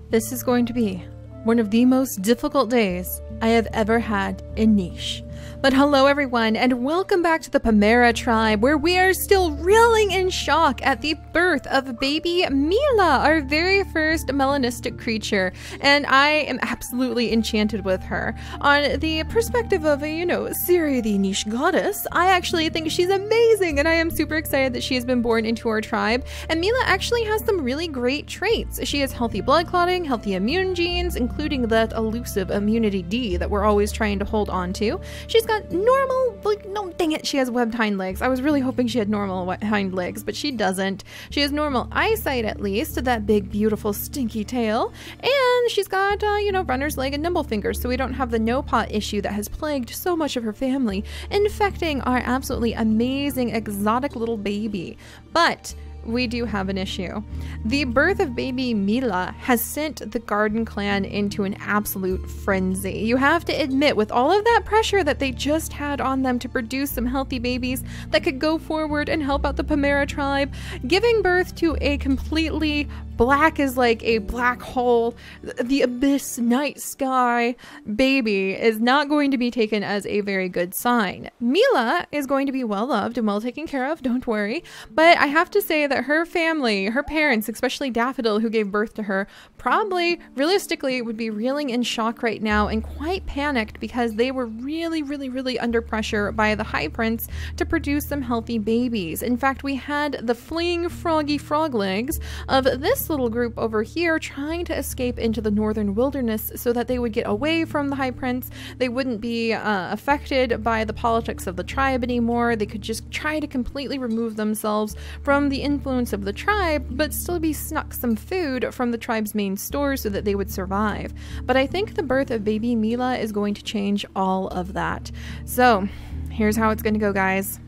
This is going to be one of the most difficult days I have ever had in niche. But hello everyone, and welcome back to the Pamera tribe, where we are still reeling in shock at the birth of baby Mila, our very first melanistic creature, and I am absolutely enchanted with her. On the perspective of a, Seri the niche goddess, I actually think she's amazing, and I am super excited that she has been born into our tribe. And Mila actually has some really great traits. She has healthy blood clotting, healthy immune genes, including that elusive immunity D that we're always trying to hold on to. She's got normal, no, dang it, she has webbed hind legs. I was really hoping she had normal hind legs, but she doesn't. She has normal eyesight, at least, that big, beautiful, stinky tail, and she's got, runner's leg and nimble fingers, so we don't have the no-pot issue that has plagued so much of her family, infecting our absolutely amazing, exotic little baby. But we do have an issue. The birth of baby Mila has sent the Garden Clan into an absolute frenzy. You have to admit, with all of that pressure that they just had on them to produce some healthy babies that could go forward and help out the Pamera tribe, giving birth to a completely black as like a black hole, the abyss night sky baby is not going to be taken as a very good sign. Mila is going to be well loved and well taken care of, don't worry, but I have to say that her family, her parents, especially Daffodil, who gave birth to her, probably realistically would be reeling in shock right now and quite panicked because they were really under pressure by the High Prince to produce some healthy babies. In fact, we had the fleeing froggy frog legs of this little group over here trying to escape into the northern wilderness so that they would get away from the High Prince. They wouldn't be affected by the politics of the tribe anymore. They could just try to completely remove themselves from the influence of the tribe, but still be snuck some food from the tribe's main store so that they would survive. But I think the birth of baby Mila is going to change all of that. So here's how it's going to go, guys.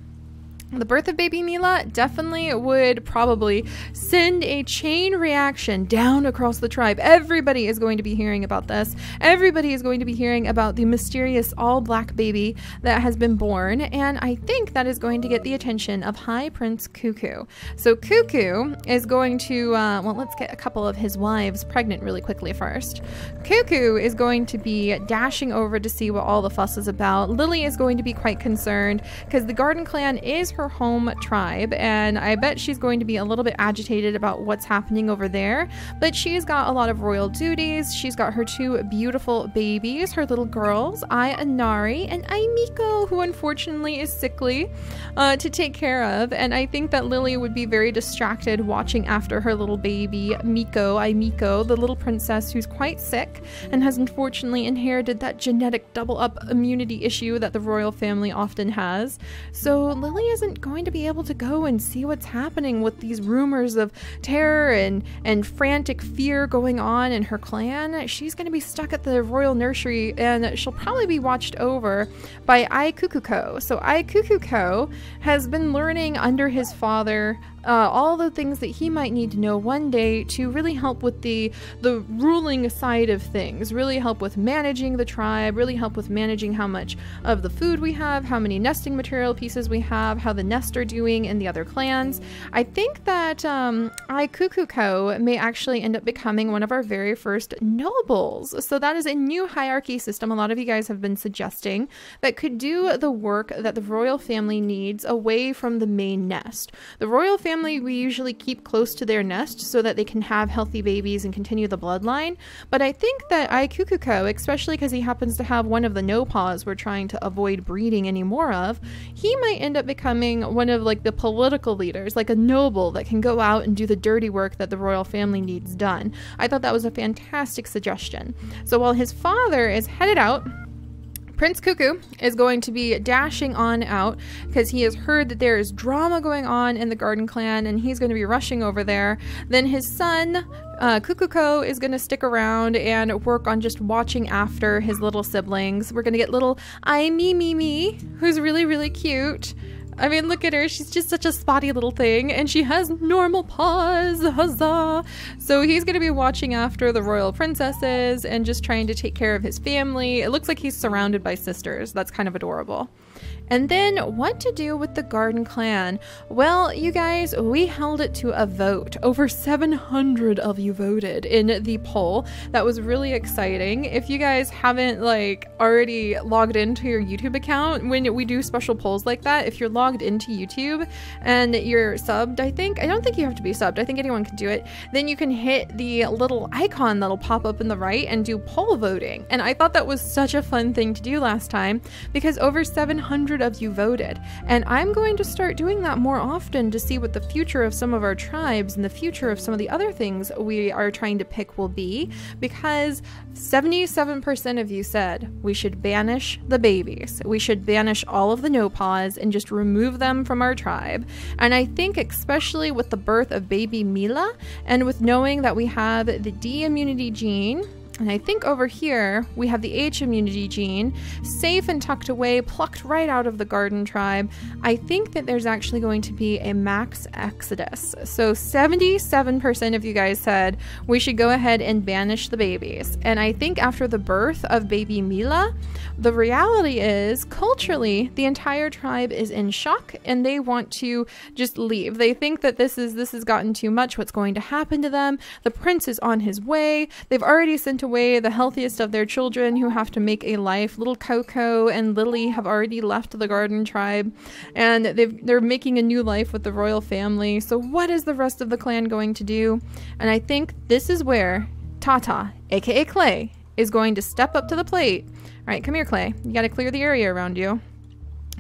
The birth of baby Mila definitely would probably send a chain reaction down across the tribe. Everybody is going to be hearing about this. Everybody is going to be hearing about the mysterious all-black baby that has been born, and I think that is going to get the attention of High Prince Cuckoo. So Cuckoo is going to, well, let's get a couple of his wives pregnant really quickly first. Cuckoo is going to be dashing over to see what all the fuss is about. Lily is going to be quite concerned because the Garden Clan is her home tribe, and I bet she's going to be a little bit agitated about what's happening over there, but she's got a lot of royal duties. She's got her two beautiful babies, her little girls, Inari and Miko, who unfortunately is sickly, to take care of, and I think that Lily would be very distracted watching after her little baby Miko, the little princess who's quite sick and has unfortunately inherited that genetic double up immunity issue that the royal family often has. So Lily isn't going to be able to go and see what's happening with these rumors of terror and frantic fear going on in her clan. She's going to be stuck at the royal nursery, and she'll probably be watched over by Kukuko. So Kukuko has been learning under his father all the things that he might need to know one day to really help with the ruling side of things, really help with managing the tribe, really help with managing how much of the food we have, how many nesting material pieces we have, how the nests are doing in the other clans. I think that Kukuko may actually end up becoming one of our very first nobles. So that is a new hierarchy system a lot of you guys have been suggesting that could do the work that the royal family needs away from the main nest. The royal family we usually keep close to their nest so that they can have healthy babies and continue the bloodline, but I think that Kukuko, especially because he happens to have one of the no-paws we're trying to avoid breeding any more of, he might end up becoming one of like the political leaders, like a noble that can go out and do the dirty work that the royal family needs done. I thought that was a fantastic suggestion. So while his father is headed out, Prince Cuckoo is going to be dashing on out because he has heard that there is drama going on in the Garden Clan, and he's going to be rushing over there. Then his son, Kukuko, is going to stick around and work on just watching after his little siblings. We're going to get little Mimi, who's really cute. I mean, look at her. She's just such a spotty little thing, and she has normal paws. Huzzah! So he's going to be watching after the royal princesses and just trying to take care of his family. It looks like he's surrounded by sisters. That's kind of adorable. And then what to do with the garden clan? Well, you guys, we held it to a vote. Over 700 of you voted in the poll. That was really exciting. If you guys haven't like already logged into your YouTube account, when we do special polls like that, if you're logged into YouTube and you're subbed, I don't think you have to be subbed. I think anyone can do it. Then you can hit the little icon that'll pop up in the right and do poll voting. And I thought that was such a fun thing to do last time because over 700 of you voted, and I'm going to start doing that more often to see what the future of some of our tribes and the future of some of the other things we are trying to pick will be, because 77% of you said we should banish the babies. We should banish all of the no paws and just remove them from our tribe. And I think especially with the birth of baby Mila and with knowing that we have the D immunity gene, and I think over here we have the H immunity gene, safe and tucked away, plucked right out of the garden tribe. I think that there's actually going to be a max exodus. So 77% of you guys said we should go ahead and banish the babies. And I think after the birth of baby Mila, the reality is culturally the entire tribe is in shock and they want to just leave. They think that this has gotten too much. What's going to happen to them? The prince is on his way. They've already sent away the healthiest of their children who have to make a life. Little Coco and Lily have already left the garden tribe and they're making a new life with the royal family. So what is the rest of the clan going to do? And I think this is where Tata, aka Clay, is going to step up to the plate. All right, come here, Clay. You got to clear the area around you.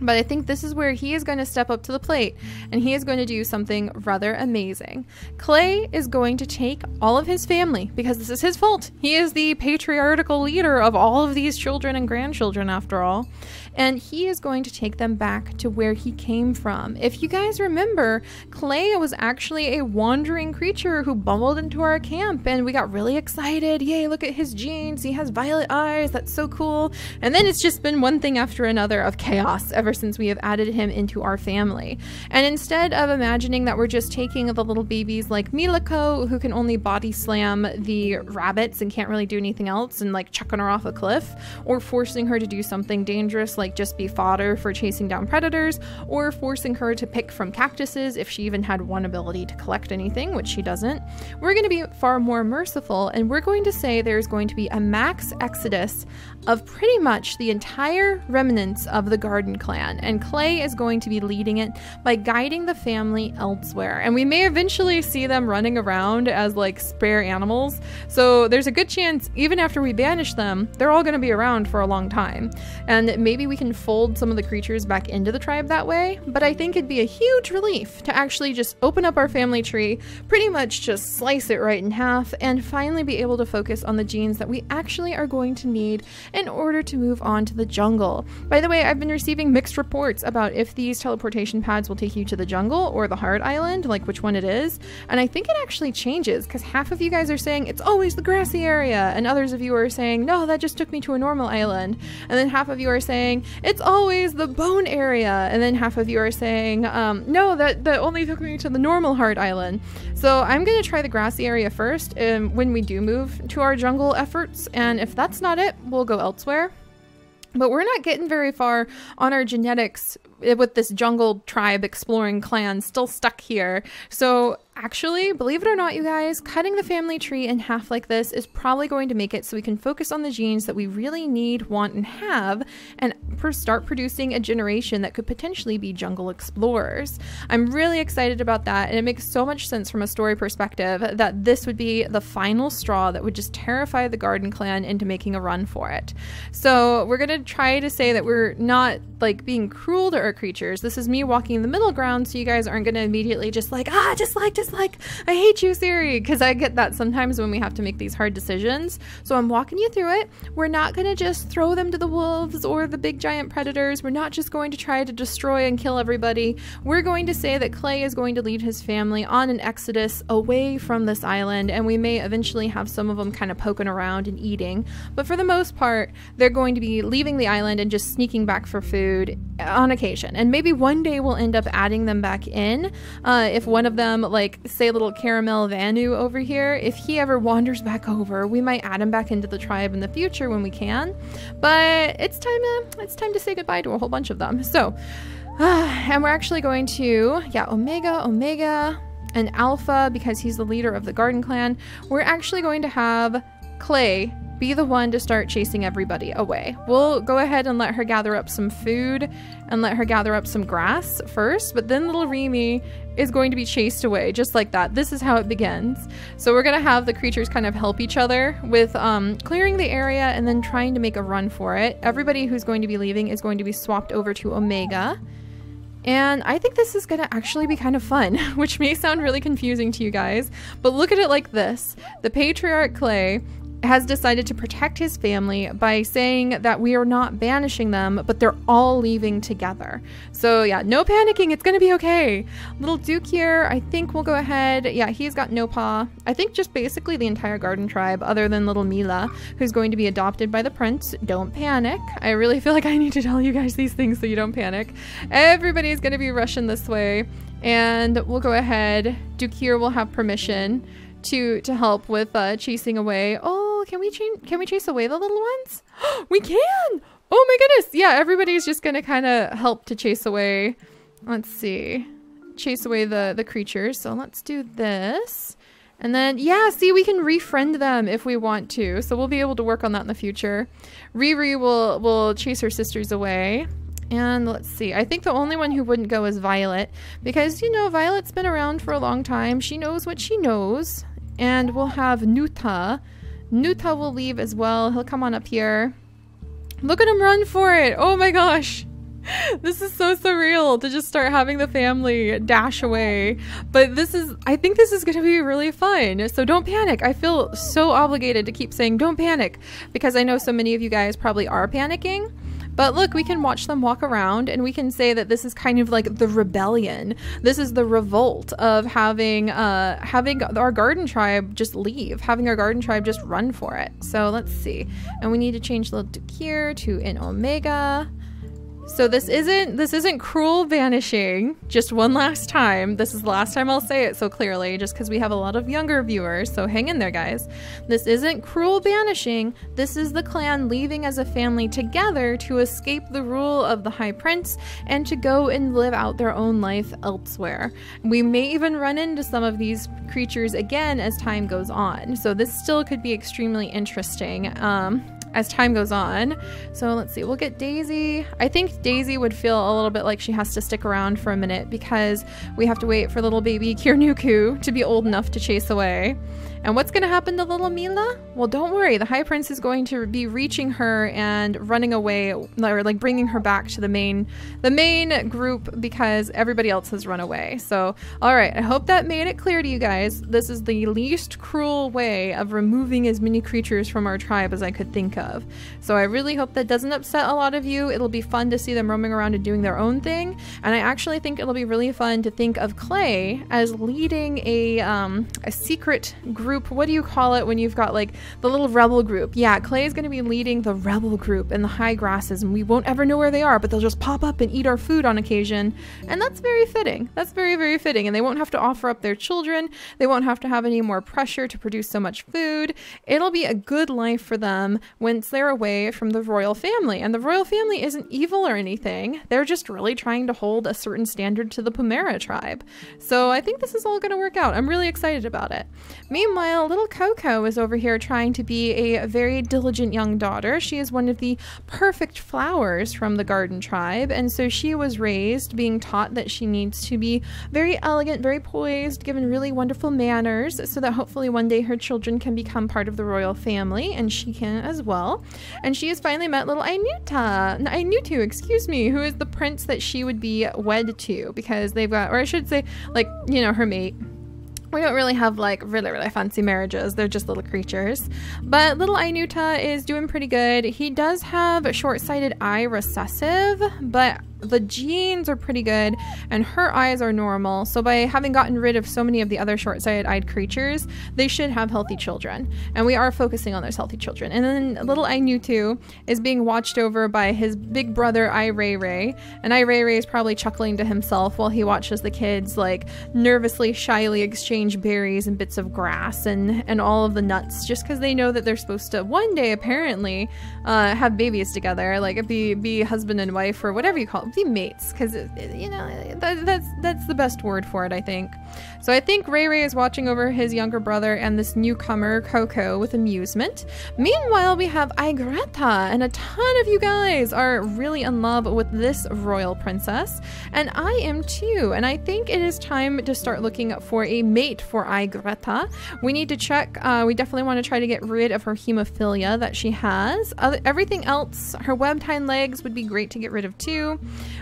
But I think this is where he is going to step up to the plate and he is going to do something rather amazing. Clay is going to take all of his family, because this is his fault. He is the patriarchal leader of all of these children and grandchildren after all. And he is going to take them back to where he came from. If you guys remember, Clay was actually a wandering creature who bumbled into our camp and we got really excited. Yay, look at his genes. He has violet eyes. That's so cool. And then it's just been one thing after another of chaos ever since we have added him into our family. And instead of imagining that we're just taking the little babies like Milako, who can only body slam the rabbits and can't really do anything else, and like chucking her off a cliff, or forcing her to do something dangerous like just be fodder for chasing down predators, or forcing her to pick from cactuses if she even had one ability to collect anything, which she doesn't, we're going to be far more merciful and we're going to say there's going to be a max exodus of pretty much the entire remnants of the garden clan, and Clay is going to be leading it by guiding the family elsewhere. And we may eventually see them running around as like spare animals, so there's a good chance even after we banish them they're all going to be around for a long time, and maybe we can fold some of the creatures back into the tribe that way. But I think it'd be a huge relief to actually just open up our family tree, pretty much just slice it right in half, and finally be able to focus on the genes that we actually are going to need in order to move on to the jungle. By the way, I've been receiving mixed reports about if these teleportation pads will take you to the jungle or the hard island, like which one it is. And I think it actually changes, because half of you guys are saying it's always the grassy area, and others of you are saying no, that just took me to a normal island, and then half of you are saying it's always the bone area, and then half of you are saying no, that only took me to the normal hard island. So I'm going to try the grassy area first when we do move to our jungle efforts, and if that's not it, we'll go elsewhere. But we're not getting very far on our genetics with this jungle tribe exploring clan still stuck here. So actually, believe it or not, you guys, cutting the family tree in half like this is probably going to make it so we can focus on the genes that we really need, want, and have, and start producing a generation that could potentially be jungle explorers. I'm really excited about that, and it makes so much sense from a story perspective that this would be the final straw that would just terrify the garden clan into making a run for it. So we're going to try to say that we're not like being cruel to our creatures. This is me walking the middle ground, so you guys aren't going to immediately just like, just like, I hate you, Seri, because I get that sometimes when we have to make these hard decisions. So I'm walking you through it. We're not going to just throw them to the wolves or the big giant predators. We're not just going to try to destroy and kill everybody. We're going to say that Clay is going to lead his family on an exodus away from this island, and we may eventually have some of them kind of poking around and eating. But for the most part, they're going to be leaving the island and just sneaking back for food on occasion. population. And maybe one day we'll end up adding them back in. If one of them, like say little Caramel Vanu over here, if he ever wanders back over, we might add him back into the tribe in the future when we can. But it's time to say goodbye to a whole bunch of them. So, and we're actually going to, yeah, Omega, and Alpha, because he's the leader of the garden clan. We're actually going to have Clay be the one to start chasing everybody away. We'll go ahead and let her gather up some food and let her gather up some grass first, but then little Remy is going to be chased away just like that. This is how it begins. So we're gonna have the creatures kind of help each other with clearing the area and then trying to make a run for it. Everybody who's going to be leaving is going to be swapped over to Omega. And I think this is going to actually be kind of fun, which may sound really confusing to you guys, but look at it like this. The Patriarch Clay has decided to protect his family by saying that we are not banishing them, but they're all leaving together. So yeah, no panicking, it's gonna be okay. Little Duke here, I think we'll go ahead. Yeah, he's got no paw. I think just basically the entire garden tribe, other than little Mila, who's going to be adopted by the prince. Don't panic. I really feel like I need to tell you guys these things so you don't panic. Everybody's gonna be rushing this way, and we'll go ahead. Duke here will have permission to help with chasing away. Oh, can we chase away the little ones? We can! Oh my goodness! Yeah, everybody's just gonna kind of help to chase away. Let's see. Chase away the creatures. So let's do this. And then, yeah, see, we can refriend them if we want to. So we'll be able to work on that in the future. Riri will chase her sisters away. And let's see, I think the only one who wouldn't go is Violet, because, you know, Violet's been around for a long time. She knows what she knows. And we'll have Nuta. Nuta will leave as well. He'll come on up here. Look at him run for it. Oh my gosh. This is so surreal to just start having the family dash away. But I think this is going to be really fun. So don't panic. I feel so obligated to keep saying don't panic, because I know so many of you guys probably are panicking. But look, we can watch them walk around and we can say that this is kind of like the rebellion. This is the revolt of having our garden tribe just leave, having our garden tribe just run for it. So let's see. And we need to change the Duke here to an Omega. So this isn't cruel vanishing. Just one last time. This is the last time I'll say it so clearly, just because we have a lot of younger viewers, so hang in there, guys. This isn't cruel banishing. This is the clan leaving as a family together to escape the rule of the High Prince and to go and live out their own life elsewhere. We may even run into some of these creatures again as time goes on. So this still could be extremely interesting. As time goes on. So let's see, we'll get Daisy. I think Daisy would feel a little bit like she has to stick around for a minute because we have to wait for little baby Kirnuku to be old enough to chase away. And what's going to happen to little Mila? Well, don't worry. The High Prince is going to be reaching her and running away, or like bringing her back to the main group, because everybody else has run away. So, all right. I hope that made it clear to you guys. This is the least cruel way of removing as many creatures from our tribe as I could think of. So I really hope that doesn't upset a lot of you. It'll be fun to see them roaming around and doing their own thing. And I actually think it'll be really fun to think of Clay as leading a secret group. What do you call it when you've got like the little rebel group? Yeah, Clay is going to be leading the rebel group in the high grasses, and we won't ever know where they are, but they'll just pop up and eat our food on occasion. And that's very fitting. That's very, very fitting. And they won't have to offer up their children. They won't have to have any more pressure to produce so much food. It'll be a good life for them once they're away from the royal family. And the royal family isn't evil or anything. They're just really trying to hold a certain standard to the Pomera tribe. So I think this is all going to work out. I'm really excited about it. Meanwhile, little Coco is over here trying to be a very diligent young daughter. She is one of the perfect flowers from the garden tribe, and so she was raised being taught that she needs to be very elegant, very poised, given really wonderful manners, so that hopefully one day her children can become part of the royal family, and she can as well. And she has finally met little Ainutu, excuse me, who is the prince that she would be wed to, because they've got, or I should say, like, you know, her mate. We don't really have like really fancy marriages. They're just little creatures. But little Ainuta is doing pretty good. He does have a short-sighted eye recessive, but the genes are pretty good and her eyes are normal. So by having gotten rid of so many of the other short-sighted creatures, they should have healthy children. And we are focusing on those healthy children. And then little Ainutu is being watched over by his big brother Ray. And Ray is probably chuckling to himself while he watches the kids like nervously, shyly exchange berries and bits of grass and all of the nuts, just because they know that they're supposed to one day apparently have babies together, like be husband and wife or whatever you call it, be mates, because you know that's the best word for it, I think. So I think Ray is watching over his younger brother and this newcomer Coco with amusement. Meanwhile, we have Aigreta, and a ton of you guys are really in love with this royal princess, and I am too. And I think it is time to start looking for a mate for Aigreta. We need to check. We definitely want to try to get rid of her hemophilia that she has. Everything else, her webbed hind legs would be great to get rid of too.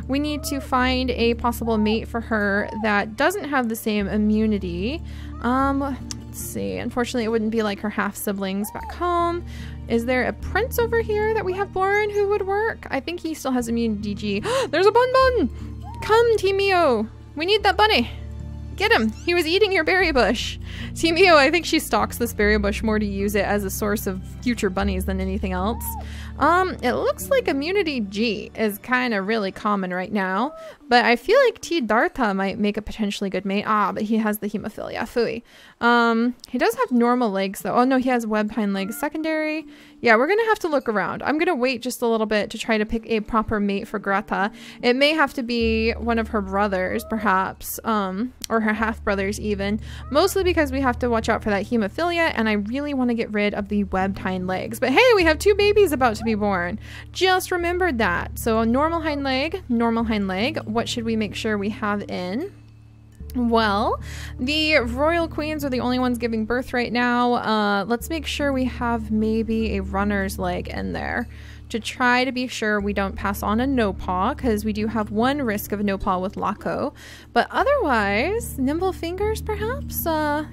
We need to find a possible mate for her that doesn't have the same immunity. Let's see. Unfortunately, it wouldn't be like her half siblings back home. Is there a prince over here that we have born who would work? I think he still has immunity G. There's a Bun! Come, Timio! We need that bunny! Get him! He was eating your berry bush! Timio, I think she stalks this berry bush more to use it as a source of future bunnies than anything else. It looks like immunity G is kind of really common right now, but I feel like T. Dartha might make a potentially good mate. But he has the hemophilia. Phooey. He does have normal legs though. Oh no, he has webbed hind legs secondary. Yeah, we're gonna have to look around. I'm gonna wait just a little bit to try to pick a proper mate for Greta. It may have to be one of her brothers, perhaps, or her half-brothers even, mostly because we have to watch out for that hemophilia, and I really want to get rid of the webbed hind legs. But hey, we have 2 babies about to be born. Just remembered that. So a normal hind leg, normal hind leg. What should we make sure we have in? Well, the royal queens are the only ones giving birth right now. Let's make sure we have maybe a runner's leg in there to try to be sure we don't pass on a no paw, because we do have one risk of a no paw with Laco. But otherwise, nimble fingers perhaps?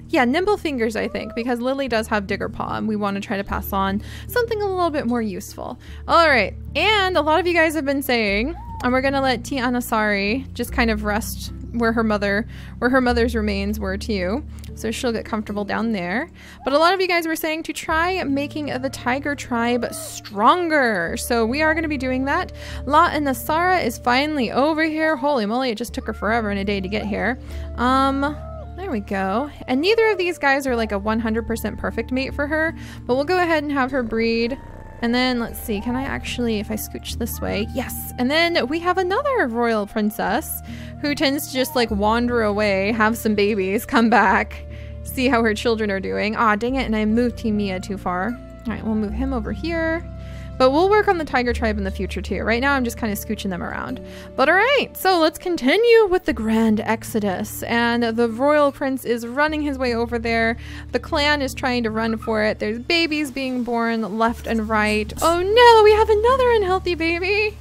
Yeah, nimble fingers I think, because Lily does have digger paw and we want to try to pass on something a little bit more useful. All right, and a lot of you guys have been saying, and we're gonna let T. Anasari just kind of rest where her mother's remains were too, so she'll get comfortable down there. But a lot of you guys were saying to try making the tiger tribe stronger, so we are going to be doing that. La and Nasara is finally over here. Holy moly, it just took her forever and a day to get here. There we go. And neither of these guys are like a 100% perfect mate for her, but we'll go ahead and have her breed. And then let's see, can I actually, if I scooch this way, yes. And then we have another royal princess who tends to just like wander away, have some babies, come back, see how her children are doing. Ah, dang it, and I moved Team Mia too far. All right, we'll move him over here. But we'll work on the tiger tribe in the future too. Right now I'm just kind of scooching them around. But all right, so let's continue with the grand exodus. And the royal prince is running his way over there. The clan is trying to run for it. There's babies being born left and right. Oh no, we have another unhealthy baby.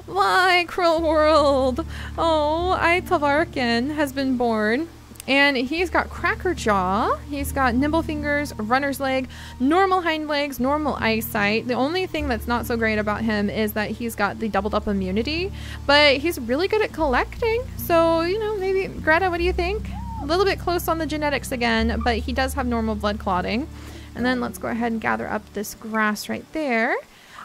My cruel world. Oh, Aitavarkin has been born. And he's got cracker jaw, he's got nimble fingers, runner's leg, normal hind legs, normal eyesight. The only thing that's not so great about him is that he's got the doubled up immunity, but he's really good at collecting. So, you know, maybe, Greta, what do you think? A little bit close on the genetics again, but he does have normal blood clotting. And then let's go ahead and gather up this grass right there.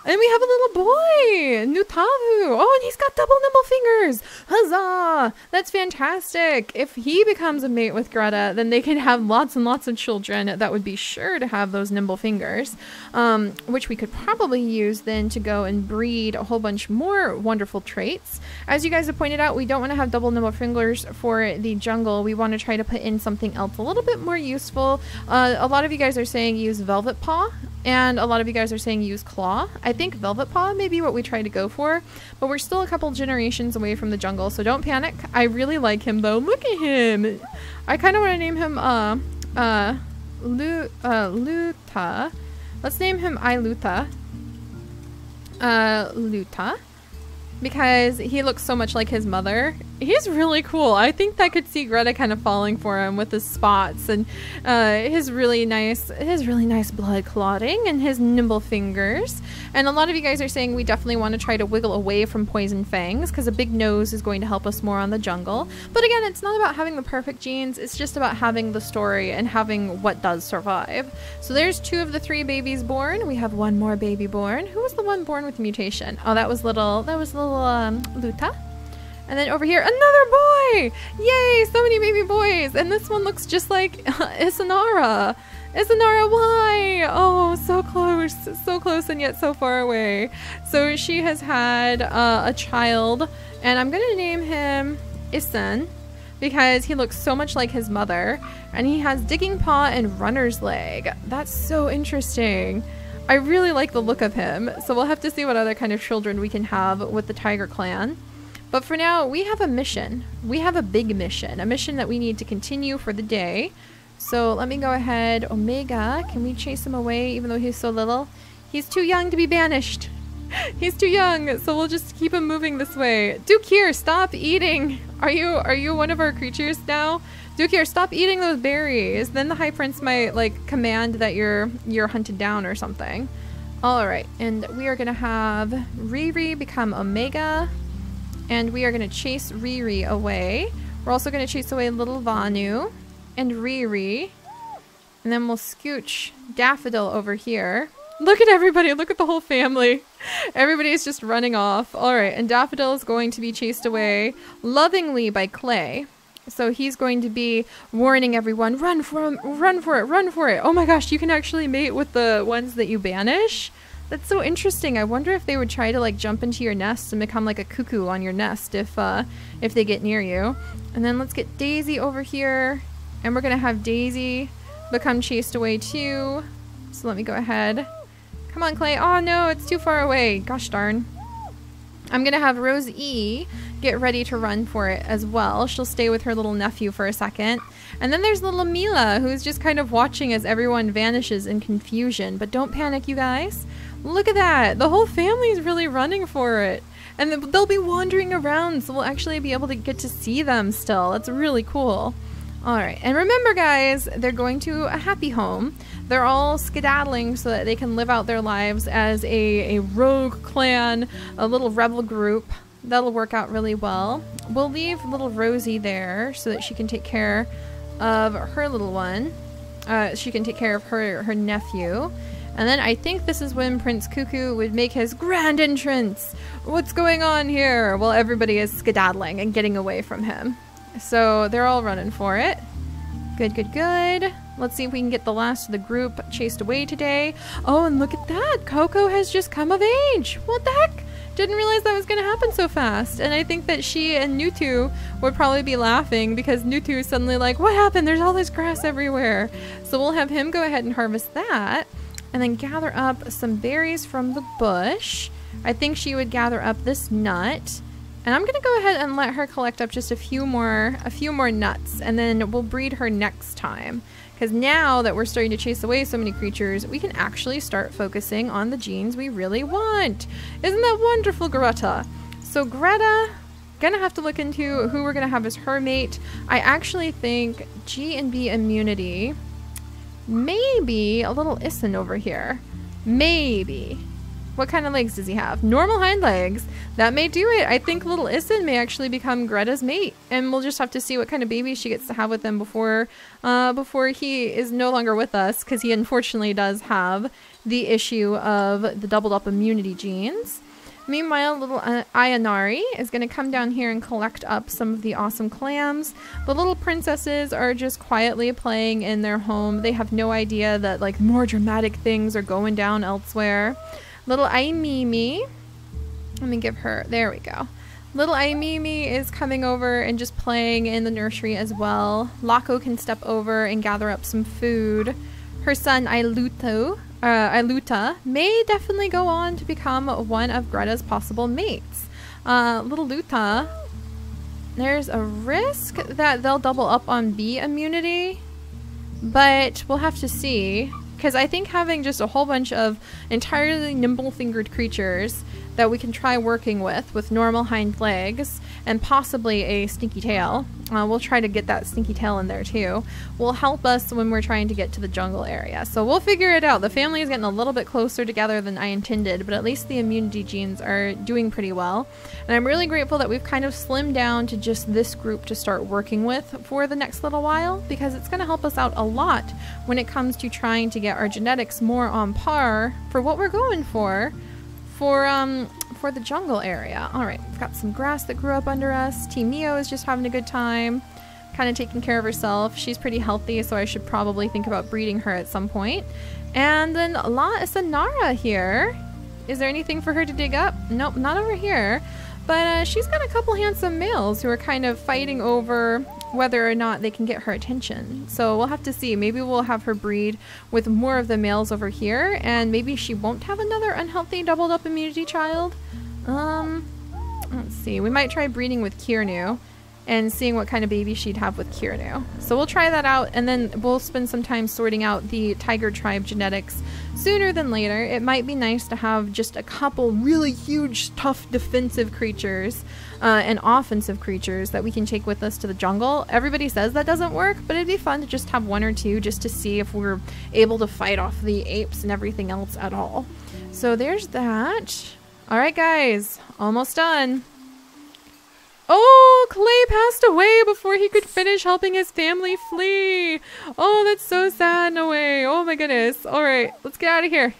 And we have a little boy, Nutavu. Oh, and he's got double nimble fingers. Huzzah! That's fantastic. If he becomes a mate with Greta, then they can have lots and lots of children that would be sure to have those nimble fingers, which we could probably use then to go and breed a whole bunch more wonderful traits. As you guys have pointed out, we don't want to have double nimble fingers for the jungle. We want to try to put in something else a little bit more useful. A lot of you guys are saying use velvet paw. And a lot of you guys are saying use claw. I think velvet paw may be what we try to go for, but we're still a couple generations away from the jungle, so don't panic. I really like him though. Look at him. I kind of want to name him Luta. Let's name him Iluta. Luta, because he looks so much like his mother. He's really cool. I think I could see Greta kind of falling for him with his spots and his really nice blood clotting and his nimble fingers. And a lot of you guys are saying we definitely want to try to wiggle away from poison fangs because a big nose is going to help us more on the jungle. But again, it's not about having the perfect genes. It's just about having the story and having what does survive. So there's 2 of the 3 babies born. We have 1 more baby born. Who was the one born with mutation? Oh, that was little Luta. And then over here, another boy! Yay, so many baby boys! And this one looks just like Isanara. Isanara, why? Oh, so close and yet so far away. So she has had a child, and I'm gonna name him Isan because he looks so much like his mother, and he has digging paw and runner's leg. That's so interesting. I really like the look of him, so we'll have to see what other kind of children we can have with the tiger clan. But for now, we have a mission. We have a big mission, a mission that we need to continue for the day. So let me go ahead. Omega, can we chase him away even though he's so little? He's too young to be banished. He's too young, so we'll just keep him moving this way. Dukir, stop eating. Are you one of our creatures now? Dukir, stop eating those berries. Then the High Prince might like command that you're hunted down or something. All right, and we are gonna have Riri become Omega. And we are going to chase Riri away. We're also going to chase away little Vanu and Riri. And then we'll scooch Daffodil over here. Look at everybody. Look at the whole family. Everybody is just running off. All right. And Daffodil is going to be chased away lovingly by Clay. So he's going to be warning everyone, run for him, run for it, run for it. Oh my gosh, you can actually mate with the ones that you banish. That's so interesting. I wonder if they would try to like jump into your nest and become like a cuckoo on your nest if they get near you. And then let's get Daisy over here, and we're gonna have Daisy become chased away too. So let me go ahead. Come on, Clay. Oh no, it's too far away. Gosh darn. I'm gonna have Rose E get ready to run for it as well. She'll stay with her little nephew for a second. And then there's little Mila, who's just kind of watching as everyone vanishes in confusion. But don't panic, you guys. Look at that. The whole family is really running for it. And they'll be wandering around, so we'll actually be able to get to see them still. That's really cool. All right. And remember, guys, they're going to a happy home. They're all skedaddling so that they can live out their lives as a rogue clan, a little rebel group. That'll work out really well. We'll leave little Rosie there so that she can take care of her little one. She can take care of her nephew. And then I think this is when Prince Cuckoo would make his grand entrance. What's going on here? Well, everybody is skedaddling and getting away from him. So they're all running for it. Good, good, good. Let's see if we can get the last of the group chased away today. Oh, and look at that. Coco has just come of age. What the heck? Didn't realize that was going to happen so fast. And I think that she and Nutu would probably be laughing because Nutu is suddenly like, what happened? There's all this grass everywhere. So we'll have him go ahead and harvest that. And then gather up some berries from the bush. I think she would gather up this nut. And I'm gonna go ahead and let her collect up just a few more nuts, and then we'll breed her next time. Because now that we're starting to chase away so many creatures, we can actually start focusing on the genes we really want. Isn't that wonderful, Greta? So Greta, gonna have to look into who we're gonna have as her mate. I actually think G and B immunity. Maybe a little Isan over here. Maybe. What kind of legs does he have? Normal hind legs. That may do it. I think little Isan may actually become Greta's mate. And we'll just have to see what kind of baby she gets to have with him before he is no longer with us. Because he unfortunately does have the issue of the doubled up immunity genes. Meanwhile, little Ayanari is going to come down here and collect up some of the awesome clams. The little princesses are just quietly playing in their home. They have no idea that like more dramatic things are going down elsewhere. Little Aimimi, let me give her, there we go. Little Aimimi is coming over and just playing in the nursery as well. Lako can step over and gather up some food. Her son Iluta may definitely go on to become one of Greta's possible mates. Little Luta, there's a risk that they'll double up on B immunity, but we'll have to see. Because I think having just a whole bunch of entirely nimble-fingered creatures that we can try working with normal hind legs and possibly a stinky tail. We'll try to get that stinky tail in there too. Will help us when we're trying to get to the jungle area. So we'll figure it out. The family is getting a little bit closer together than I intended, but at least the immunity genes are doing pretty well. And I'm really grateful that we've kind of slimmed down to just this group to start working with for the next little while, because it's going to help us out a lot when it comes to trying to get our genetics more on par for what we're going for the jungle area. All right, we've got some grass that grew up under us. Team Neo is just having a good time, kind of taking care of herself. She's pretty healthy, so I should probably think about breeding her at some point. And then La Isanara here. Is there anything for her to dig up? Nope, not over here. But she's got a couple handsome males who are kind of fighting over whether or not they can get her attention. So we'll have to see. Maybe we'll have her breed with more of the males over here, and maybe she won't have another unhealthy doubled up immunity child. Let's see. We might try breeding with Kirnu and seeing what kind of baby she'd have with Kirnu. So we'll try that out, and then we'll spend some time sorting out the tiger tribe genetics sooner than later. It might be nice to have just a couple really huge, tough defensive creatures and offensive creatures that we can take with us to the jungle. Everybody says that doesn't work, but it'd be fun to just have one or two just to see if we're able to fight off the apes and everything else at all. So there's that. All right, guys, almost done. Oh, Clay passed away before he could finish helping his family flee. Oh, that's so sad in a way. Oh my goodness. All right, let's get out of here.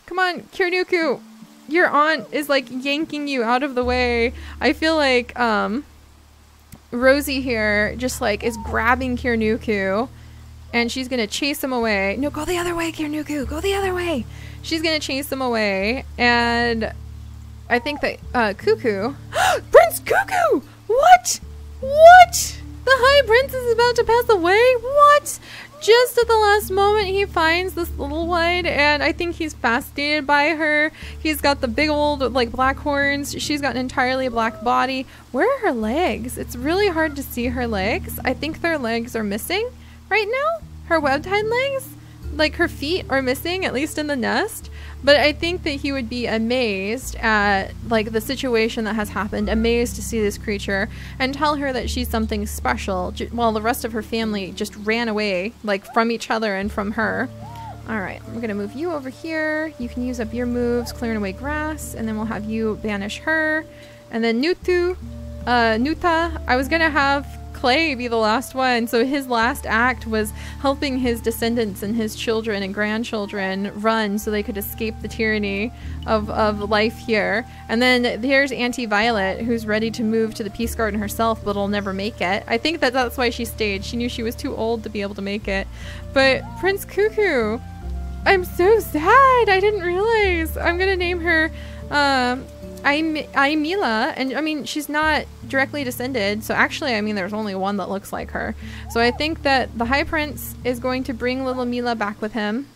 Come on, Kirnuku. Your aunt is like yanking you out of the way. I feel like Rosie here just like is grabbing Kirnuku and she's gonna chase him away. No, go the other way, Kirnuku. Go the other way. She's gonna chase him away, and I think that Cuckoo Prince Cuckoo! What? What? The High Prince is about to pass away? What? Just at the last moment he finds this little one, and I think he's fascinated by her. He's got the big old like black horns. She's got an entirely black body. Where are her legs? It's really hard to see her legs. I think their legs are missing right now. Her webbed hind legs? Like her feet are missing, at least in the nest. But I think that he would be amazed at like the situation that has happened, amazed to see this creature, and tell her that she's something special, while the rest of her family just ran away like from each other and from her. All right, we're gonna move you over here. You can use up your moves clearing away grass, and then we'll have you banish her. And then Nuta, I was gonna have Clay be the last one, so his last act was helping his descendants and his children and grandchildren run so they could escape the tyranny of life here. And then here's Auntie Violet, who's ready to move to the Peace Garden herself, but will never make it. I think that that's why she stayed. She knew she was too old to be able to make it. But Prince Cuckoo, I'm so sad. I didn't realize. I'm gonna name her Aimila, and I mean, she's not directly descended, so actually, I mean, there's only one that looks like her. So I think that the High Prince is going to bring little Mila back with him,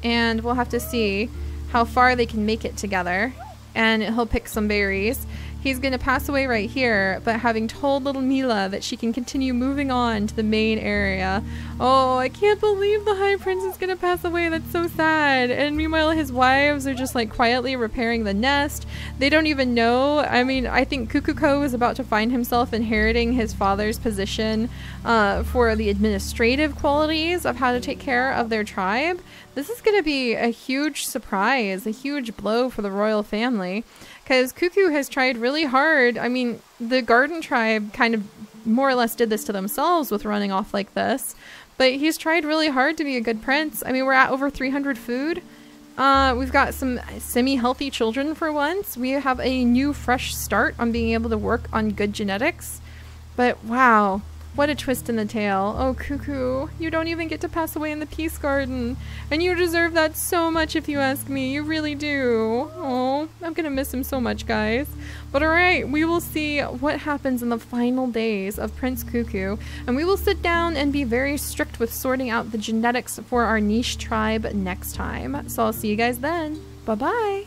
and we'll have to see how far they can make it together, and he'll pick some berries. He's going to pass away right here, but having told little Mila that she can continue moving on to the main area. Oh, I can't believe the High Prince is going to pass away. That's so sad. And meanwhile, his wives are just like quietly repairing the nest. They don't even know. I mean, I think Kukuko is about to find himself inheriting his father's position for the administrative qualities of how to take care of their tribe. This is going to be a huge surprise, a huge blow for the royal family. Because Cuckoo has tried really hard. I mean, the garden tribe kind of more or less did this to themselves with running off like this. But he's tried really hard to be a good prince. I mean, we're at over 300 food. We've got some semi-healthy children for once. We have a new fresh start on being able to work on good genetics. But wow, what a twist in the tale. Oh, Cuckoo, you don't even get to pass away in the Peace Garden. And you deserve that so much if you ask me. You really do. Oh, I'm gonna miss him so much, guys. But alright, we will see what happens in the final days of Prince Cuckoo. And we will sit down and be very strict with sorting out the genetics for our niche tribe next time. So I'll see you guys then. Bye-bye.